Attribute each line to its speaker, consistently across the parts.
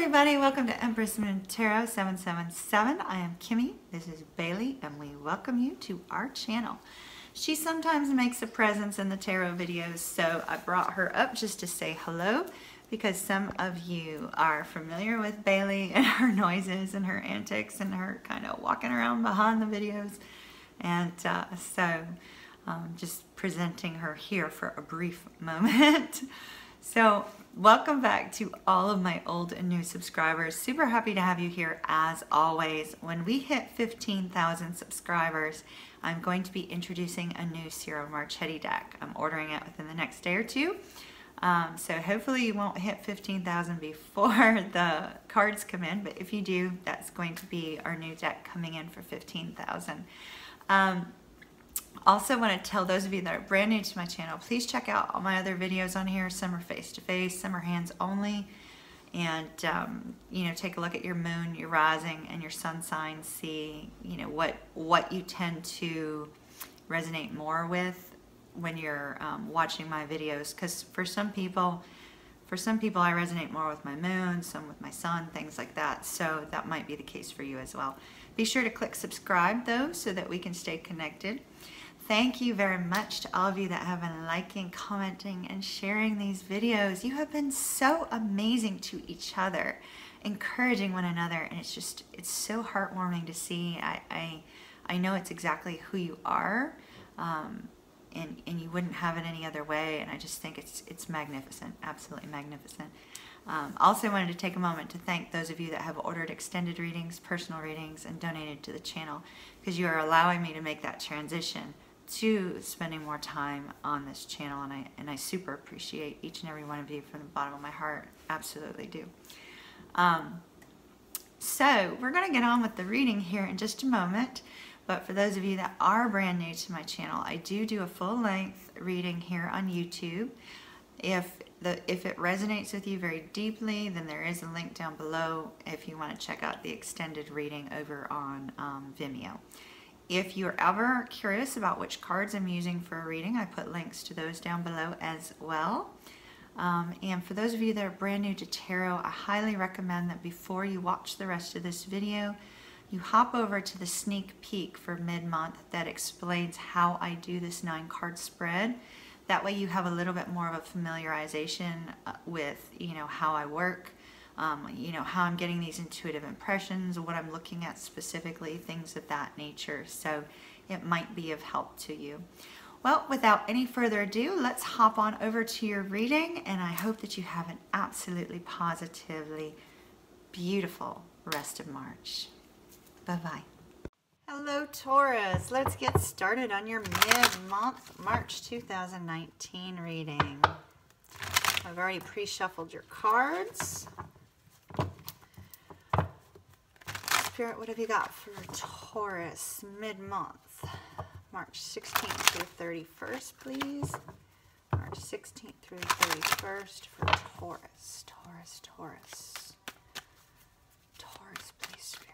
Speaker 1: everybody, welcome to Empress Moon Tarot 777. I am Kimmy, this is Bailey, and we welcome you to our channel. She sometimes makes a presence in the tarot videos, so I brought her up just to say hello because some of you are familiar with Bailey and her noises and her antics and her kind of walking around behind the videos. And just presenting her here for a brief moment. So welcome back to all of my old and new subscribers. Super happy to have you here as always. When we hit 15,000 subscribers, I'm going to be introducing a new Ciro Marchetti deck. I'm ordering it within the next day or two. So hopefully you won't hit 15,000 before the cards come in, but if you do, that's going to be our new deck coming in for 15,000. Also want to tell those of you that are brand new to my channel, please check out all my other videos on here. Some are face-to-face, some are hands-only. And, you know, take a look at your moon, your rising, and your sun sign. See, you know, what you tend to resonate more with when you're watching my videos. Because for some people I resonate more with my moon, some with my sun, things like that. So that might be the case for you as well. Be sure to click subscribe though so that we can stay connected. Thank you very much to all of you that have been liking, commenting, and sharing these videos. You have been so amazing to each other, encouraging one another, and it's so heartwarming to see. I know it's exactly who you are, and you wouldn't have it any other way, and I just think it's magnificent, absolutely magnificent. Also wanted to take a moment to thank those of you that have ordered extended readings, personal readings, and donated to the channel, because you are allowing me to make that transition to spending more time on this channel, and I super appreciate each and every one of you from the bottom of my heart. Absolutely do. So we're going to get on with the reading here in just a moment, but for those of you that are brand new to my channel, I do a full-length reading here on YouTube. If it resonates with you very deeply, then there is a link down below if you want to check out the extended reading over on Vimeo. If you're ever curious about which cards I'm using for a reading, I put links to those down below as well. And for those of you that are brand new to tarot, I highly recommend that before you watch the rest of this video, you hop over to the sneak peek for mid-month that explains how I do this 9-card spread. That way you have a little bit more of a familiarization with, you know, how I work, you know, how I'm getting these intuitive impressions, what I'm looking at specifically, things of that nature. So it might be of help to you. Well, without any further ado, let's hop on over to your reading, and I hope that you have an absolutely positively beautiful rest of March. Bye-bye. Hello Taurus, let's get started on your mid-month March 2019 reading. I've already pre-shuffled your cards. Spirit, what have you got for Taurus mid-month? March 16th through 31st, please. March 16th through 31st for Taurus. Taurus, please, Spirit.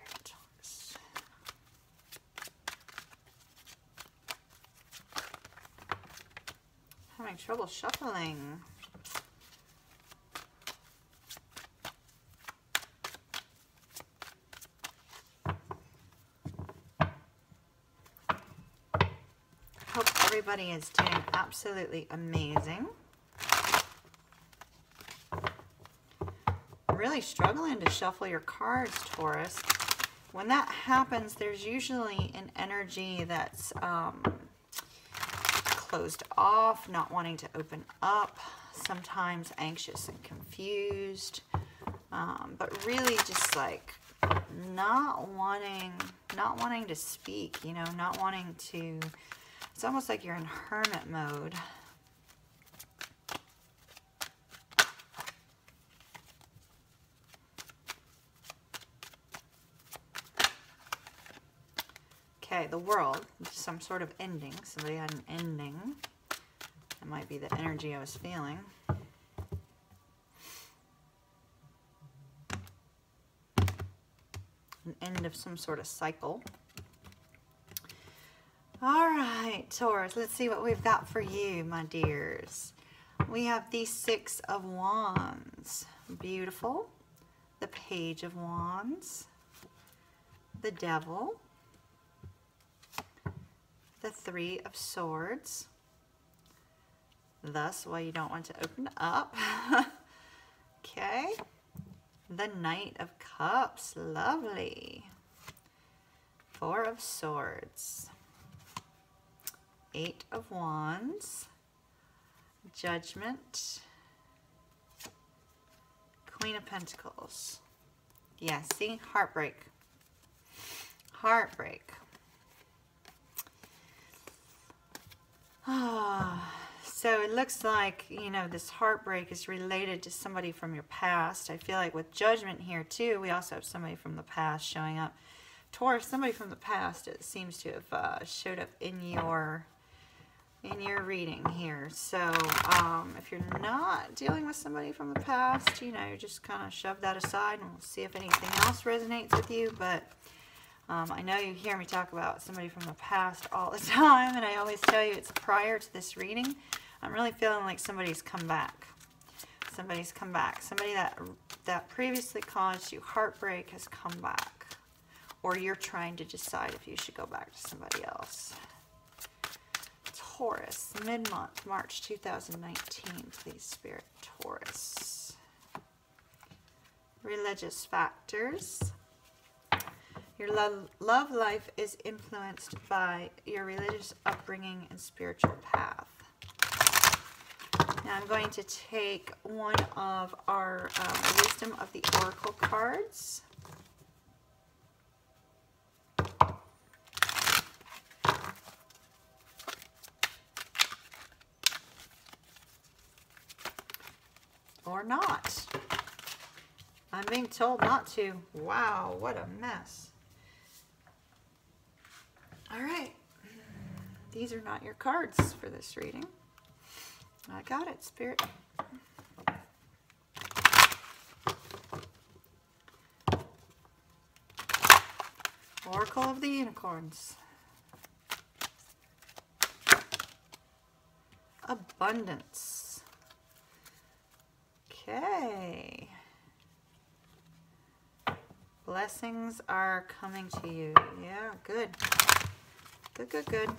Speaker 1: Having trouble shuffling. Hope everybody is doing absolutely amazing. I'm really struggling to shuffle your cards, Taurus. When that happens, there's usually an energy that's closed off, not wanting to open up, sometimes anxious and confused, but really just like not wanting to speak, you know, not wanting to, it's almost like you're in hermit mode. Okay, the world, some sort of ending. Somebody had an ending. That might be the energy I was feeling. An end of some sort of cycle. All right, Taurus, let's see what we've got for you, my dears. We have the Six of Wands. Beautiful. the Page of Wands, the Devil, the Three of Swords. Thus why you don't want to open up. Okay. The Knight of Cups. Lovely. Four of Swords. Eight of Wands. Judgment. Queen of Pentacles. Yeah, see? Heartbreak. Heartbreak. So it looks like, you know, this heartbreak is related to somebody from your past. I feel like with Judgment here too, we also have somebody from the past showing up. Taurus, somebody from the past, it seems to have showed up in your reading here. So if you're not dealing with somebody from the past, you know, just kind of shove that aside and we'll see if anything else resonates with you. But I know you hear me talk about somebody from the past all the time, and I always tell you it's prior to this reading. I'm really feeling like somebody's come back. Somebody's come back. Somebody that previously caused you heartbreak has come back. Or you're trying to decide if you should go back to somebody else. Taurus, mid-month, March 2019, please, Spirit. Taurus. Religious factors. Your love life is influenced by your religious upbringing and spiritual path. Now I'm going to take one of our Wisdom of the Oracle cards. Or not. I'm being told not to. Wow, what a mess. All right. These are not your cards for this reading. I got it, Spirit. Oracle of the Unicorns. Abundance. Okay. Blessings are coming to you. Yeah, good. Good, good, good.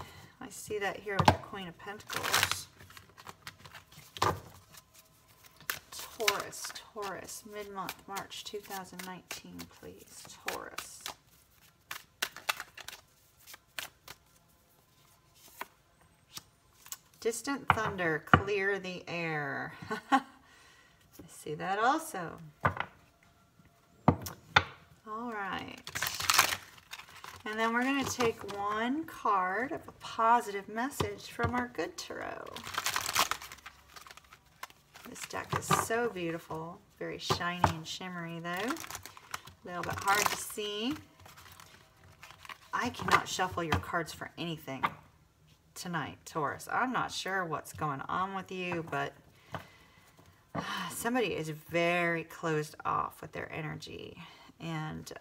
Speaker 1: I see that here with the Queen of Pentacles. Taurus, Taurus, mid-month, March 2019, please. Taurus. Distant thunder, clear the air. I see that also. All right. And then we're going to take one card of a positive message from our good tarot. This deck is so beautiful. Very shiny and shimmery though. A little bit hard to see. I cannot shuffle your cards for anything tonight, Taurus. I'm not sure what's going on with you, but somebody is very closed off with their energy and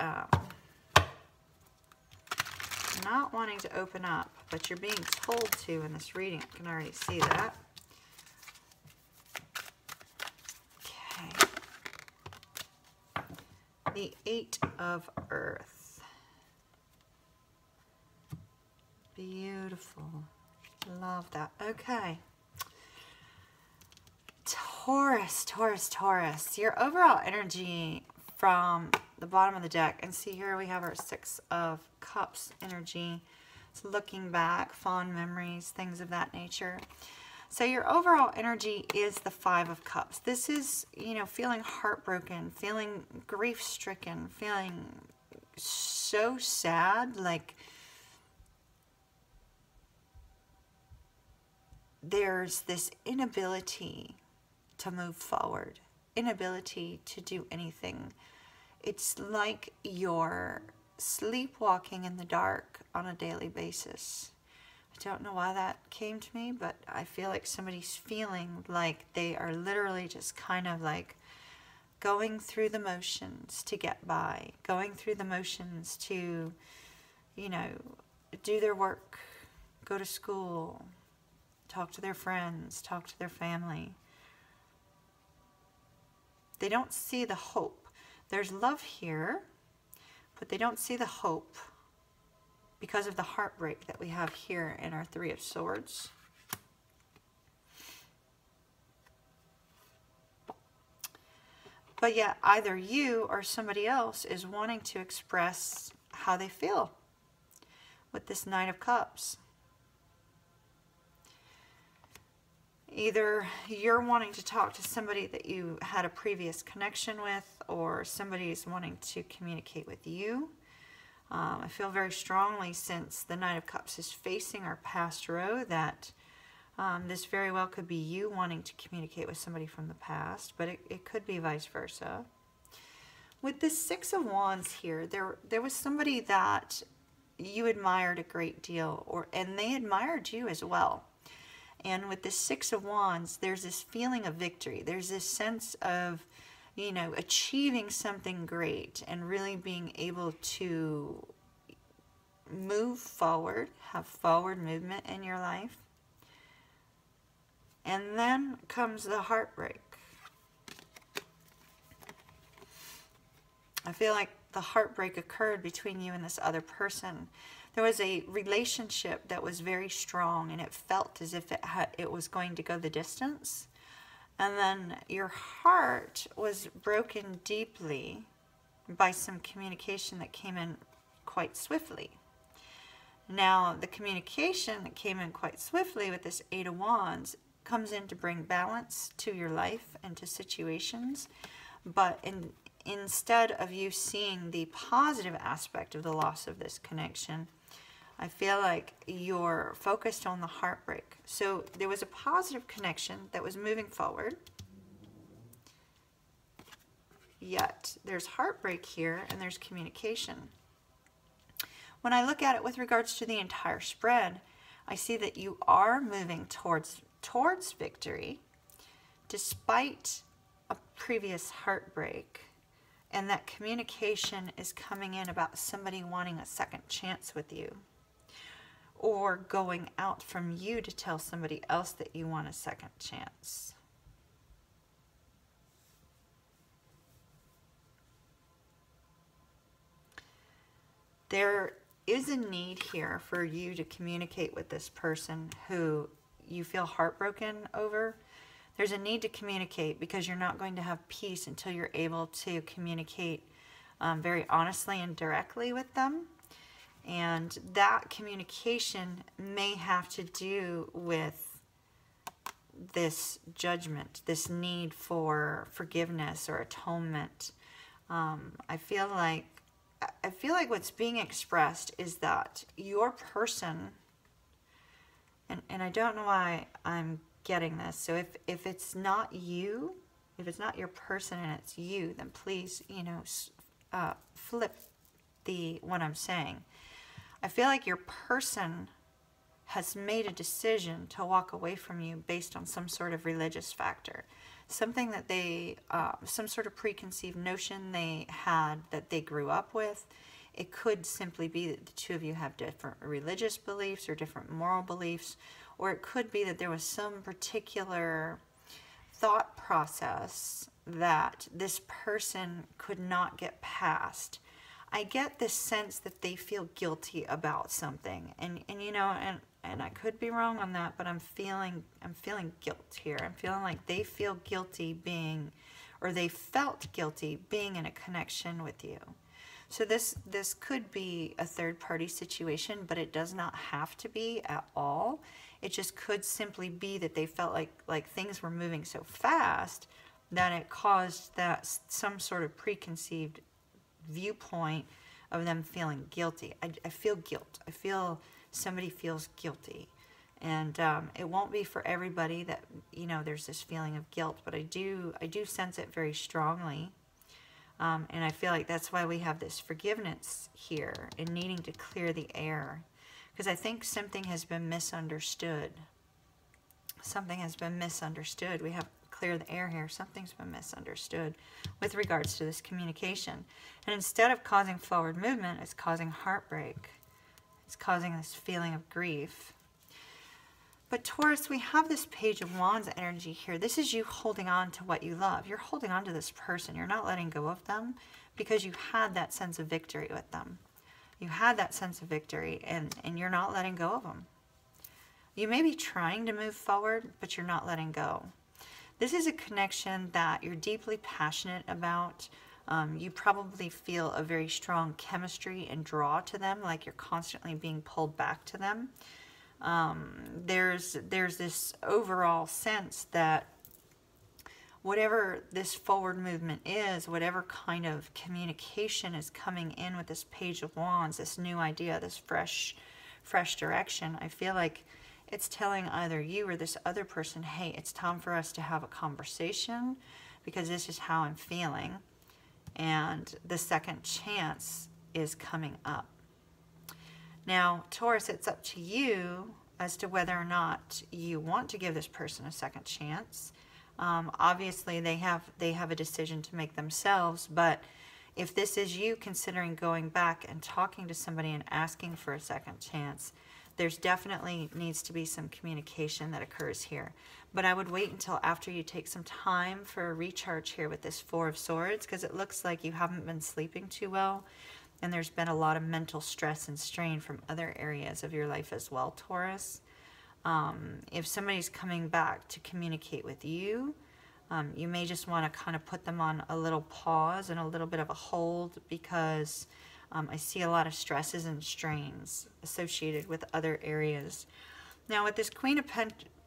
Speaker 1: not wanting to open up, but you're being told to in this reading. I can already see that. Okay. The Eight of Earth. Beautiful. Love that. Okay. Taurus, Taurus, Taurus. Your overall energy from the bottom of the deck, and see here we have our Six of Cups energy. It's looking back, fond memories, things of that nature. So your overall energy is the Five of Cups. This is, you know, feeling heartbroken, feeling grief-stricken, feeling so sad, like there's this inability to move forward, inability to do anything. It's like you're sleepwalking in the dark on a daily basis. I don't know why that came to me, but I feel like somebody's feeling like they are literally just kind of like going through the motions to get by, going through the motions to, you know, do their work, go to school, talk to their friends, talk to their family. They don't see the hope. There's love here, but they don't see the hope because of the heartbreak that we have here in our Three of Swords. But yet either you or somebody else is wanting to express how they feel with this Knight of Cups. Either you're wanting to talk to somebody that you had a previous connection with, or somebody is wanting to communicate with you. I feel very strongly, since the Knight of Cups is facing our past row, that this very well could be you wanting to communicate with somebody from the past, but it could be vice versa. With this Six of Wands here, there was somebody that you admired a great deal, and they admired you as well. And with this Six of Wands, there's this feeling of victory. There's this sense of, you know, achieving something great and really being able to move forward, have forward movement in your life. And then comes the heartbreak. I feel like the heartbreak occurred between you and this other person. There was a relationship that was very strong, and it felt as if it was going to go the distance. And then your heart was broken deeply by some communication that came in quite swiftly. Now, the communication that came in quite swiftly with this Eight of Wands comes in to bring balance to your life and to situations. But instead of you seeing the positive aspect of the loss of this connection, I feel like you're focused on the heartbreak. So there was a positive connection that was moving forward, yet there's heartbreak here and there's communication. When I look at it with regards to the entire spread, I see that you are moving towards victory despite a previous heartbreak, and that communication is coming in about somebody wanting a second chance with you, or going out from you to tell somebody else that you want a second chance. There is a need here for you to communicate with this person who you feel heartbroken over. There's a need to communicate, because you're not going to have peace until you're able to communicate very honestly and directly with them. And that communication may have to do with this judgment, this need for forgiveness or atonement. I feel like what's being expressed is that your person, and I don't know why I'm getting this, so if it's not you, if it's not your person and it's you, then please, you know, flip what I'm saying. I feel like your person has made a decision to walk away from you based on some sort of religious factor. Something that they, some sort of preconceived notion they had that they grew up with. It could simply be that the two of you have different religious beliefs or different moral beliefs, or it could be that there was some particular thought process that this person could not get past. I get this sense that they feel guilty about something, and you know, and I could be wrong on that, but I'm feeling guilt here. I'm feeling like they feel guilty being, or they felt guilty being in a connection with you. So this could be a third-party situation, but it does not have to be at all. It just could simply be that they felt like things were moving so fast that it caused that some sort of preconceived viewpoint of them feeling guilty. I feel guilt. I feel somebody feels guilty. And it won't be for everybody that, you know, there's this feeling of guilt, but I do sense it very strongly. And I feel like that's why we have this forgiveness here and needing to clear the air. Because I think something has been misunderstood. Something has been misunderstood. We have clear the air here. Something's been misunderstood with regards to this communication. And instead of causing forward movement, it's causing heartbreak. It's causing this feeling of grief. But Taurus, we have this Page of Wands energy here. This is you holding on to what you love. You're holding on to this person. You're not letting go of them because you had that sense of victory with them. You had that sense of victory, and you're not letting go of them. You may be trying to move forward, but you're not letting go. This is a connection that you're deeply passionate about. You probably feel a very strong chemistry and draw to them, like you're constantly being pulled back to them. There's this overall sense that whatever this forward movement is, whatever kind of communication is coming in with this Page of Wands, this new idea, this fresh direction, I feel like it's telling either you or this other person, hey, it's time for us to have a conversation because this is how I'm feeling. And the second chance is coming up. Now, Taurus, it's up to you as to whether or not you want to give this person a second chance. Obviously, they have a decision to make themselves, but if this is you considering going back and talking to somebody and asking for a second chance, there's definitely needs to be some communication that occurs here. But I would wait until after you take some time for a recharge here with this Four of Swords, because it looks like you haven't been sleeping too well, and there's been a lot of mental stress and strain from other areas of your life as well, Taurus. If somebody's coming back to communicate with you, you may just want to kind of put them on a little pause and a little bit of a hold, because I see a lot of stresses and strains associated with other areas. Now, with this Queen of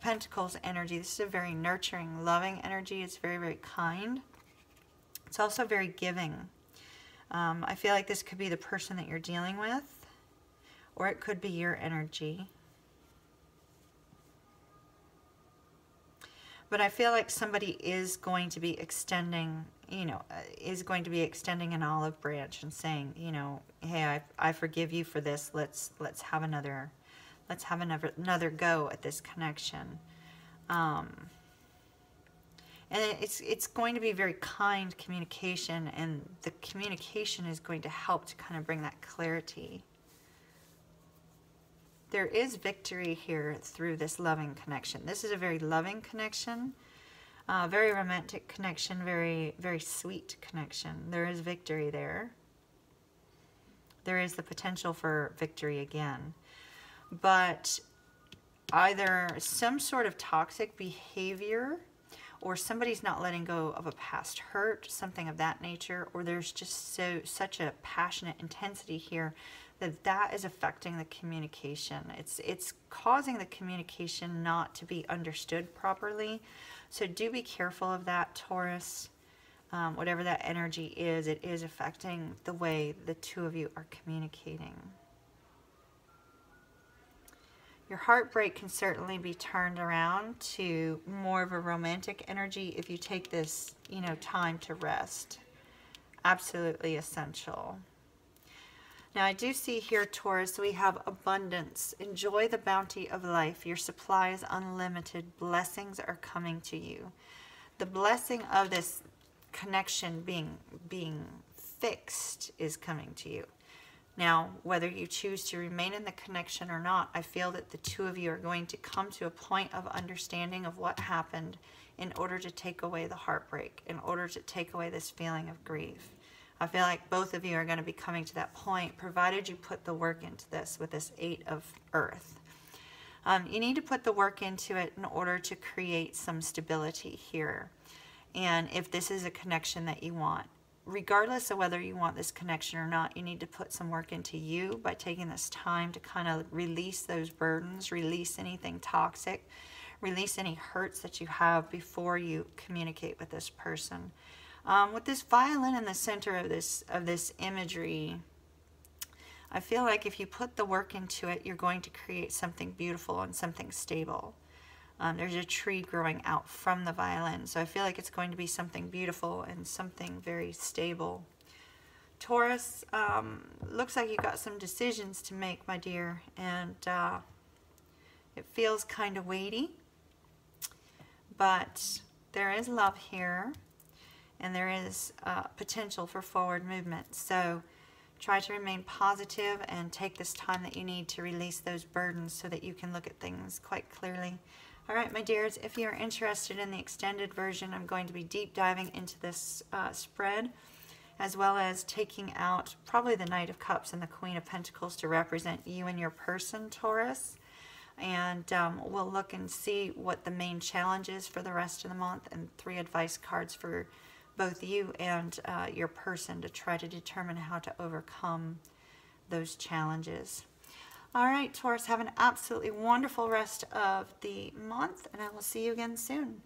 Speaker 1: Pentacles energy, this is a very nurturing, loving energy. It's very, very kind. It's also very giving. I feel like this could be the person that you're dealing with, or it could be your energy. But I feel like somebody is going to be extending, is going to be extending an olive branch and saying, hey, I forgive you for this. Let's have another go at this connection. And it's going to be very kind communication, and the communication is going to help to kind of bring that clarity. There is victory here through this loving connection. This is a very loving connection, very romantic connection, very, very sweet connection. There is victory there. There is the potential for victory again. But either some sort of toxic behavior, or somebody's not letting go of a past hurt, something of that nature, or there's just such a passionate intensity here that is affecting the communication. It's causing the communication not to be understood properly. So do be careful of that, Taurus. Whatever that energy is, it is affecting the way the two of you are communicating. Your heartbreak can certainly be turned around to more of a romantic energy if you take this, time to rest. Absolutely essential. Now, I do see here, Taurus, we have abundance. Enjoy the bounty of life. Your supply is unlimited. Blessings are coming to you. The blessing of this connection being fixed is coming to you. Now, whether you choose to remain in the connection or not, I feel that the two of you are going to come to a point of understanding of what happened in order to take away the heartbreak, in order to take away this feeling of grief. I feel like both of you are going to be coming to that point, provided you put the work into this with this 8 of Earth. You need to put the work into it in order to create some stability here. And if this is a connection that you want, regardless of whether you want this connection or not, you need to put some work into you by taking this time to kind of release those burdens, release anything toxic, release any hurts that you have before you communicate with this person. With this violin in the center of this imagery, I feel like if you put the work into it, you're going to create something beautiful and something stable. There's a tree growing out from the violin, so I feel like it's going to be something beautiful and something very stable. Taurus, looks like you got some decisions to make, my dear, and it feels kind of weighty, but there is love here. And there is potential for forward movement. So Try to remain positive and take this time that you need to release those burdens so that you can look at things quite clearly. All right, my dears, if you're interested in the extended version, I'm going to be deep diving into this spread, as well as taking out probably the Knight of Cups and the Queen of Pentacles to represent you and your person, Taurus. And we'll look and see what the main challenge is for the rest of the month, and 3 advice cards for both you and your person to try to determine how to overcome those challenges. All right, Taurus, have an absolutely wonderful rest of the month, and I will see you again soon.